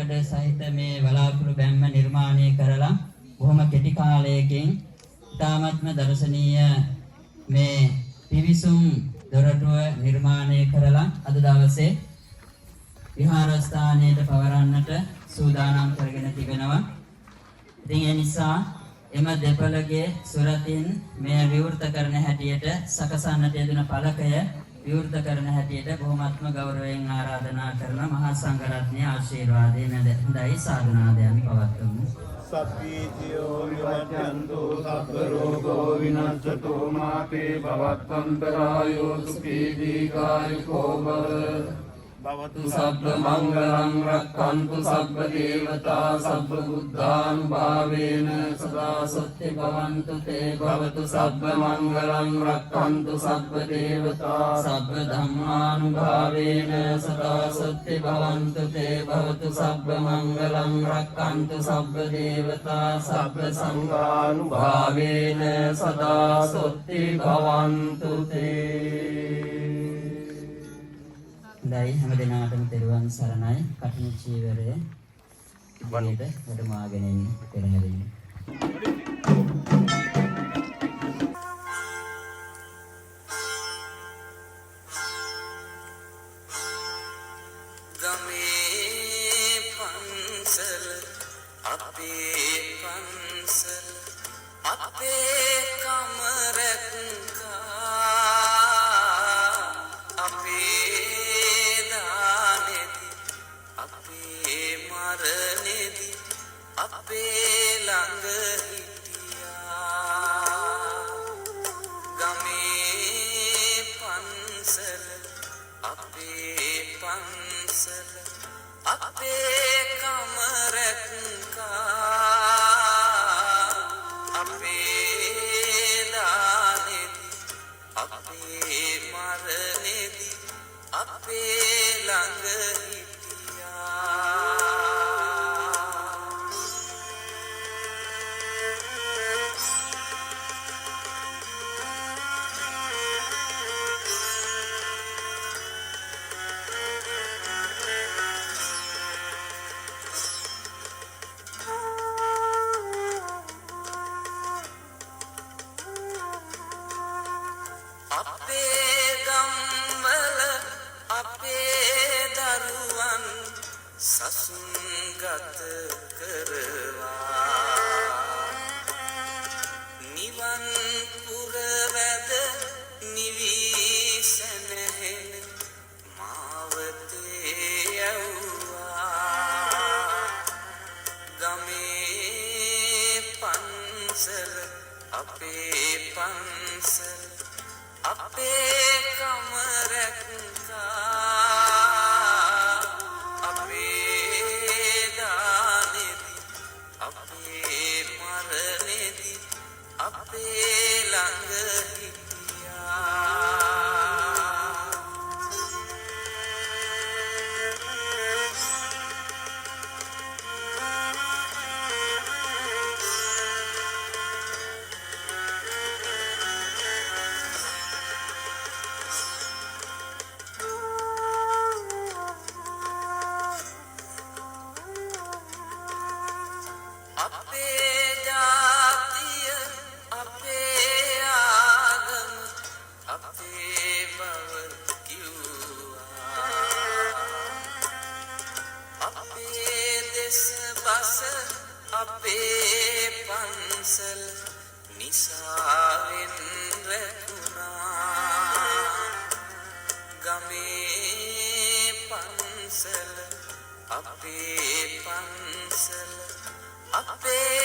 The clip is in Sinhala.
කටයුතු සහිත මේ වලාකුළු බැම්ම නිර්මාණය කරලා බොහොම කෙටි කාලයකින් ඉතාමත්ම දර්ශනීය මේ පිවිසුම් දොරටුව නිර්මාණය කරලා අද දවසේ විහාරස්ථානයට පවරන්නට සූදානම් කරගෙන තිබෙනවා. ඉතින් ඒ නිසා එම දෙපළගේ සුරතින් මේ විවෘත කරන හැටියට සකසන්නට යෙදුන පළකය විවෘත කරන හැටියට බොහොමත්ම ගෞරවයෙන් ආරාධනා කරන මහා සංඝරත්නයේ ආශිර්වාදයෙන් හොඳයි සාධනාදයන් පවත්වමු. සප්පීතියෝ විවජ්ජන්තු සබ්බ රෝගෝ විනස්සතු මාතේ භවත්තන්තරායෝ සුඛී දීඝායුකෝ භව භවතු සබ්බ මංගලං රක්ඛන්තු සබ්බ දේවතා සබ්බ බුද්ධානුභාවේන සදා සත්‍ය භවන්තු තේ භවතු සබ්බ මංගලං රක්ඛන්තු සබ්බ දේවතා සබ්බ ධම්මානුභාවේන සදා සත්‍ය භවන්තු තේ භවතු සබ්බ මංගලං රක්ඛන්තු සබ්බ දේවතා සබ්බ සංඝානුභාවේන සදා සත්‍ය භවන්තු තේ. දැයි හැම දිනාටම තෙරුවන් සරණයි. කඨින චීවරය වනිට වැඩමාගෙන ඉන්න පෙරහැරෙන්න. ගමේ පන්සල අපේ පන්සල අපේ කමරක්කා අපේ ළඟ හිටියා. ගමේ පන්සල අපේ පන්සල අපේ කමරක්කා අපේ දානෙදි අපේ මරණෙදි අපේ ළඟ හිටියා. අපේ ගම්වල අපේ දරුවන් සසුන්ගත කරවා නිවන් පුරවැද නිවී සැනහෙන මාවතේ යවුවා. ගමේ පන්සල අපේ පන්සල අපේ කමරක්කා අපේ දානෙදි අපේ මරණෙදි අපේ ළඟ හිටියා. අපේ ජාතිය අපේ ආගම අපේ බව කිව්වා. අපේ දෙස බස අපේ පන්සල නිසාවෙන් රැකුණා. ගමේ පන්සල අපේ පන්සල අපේ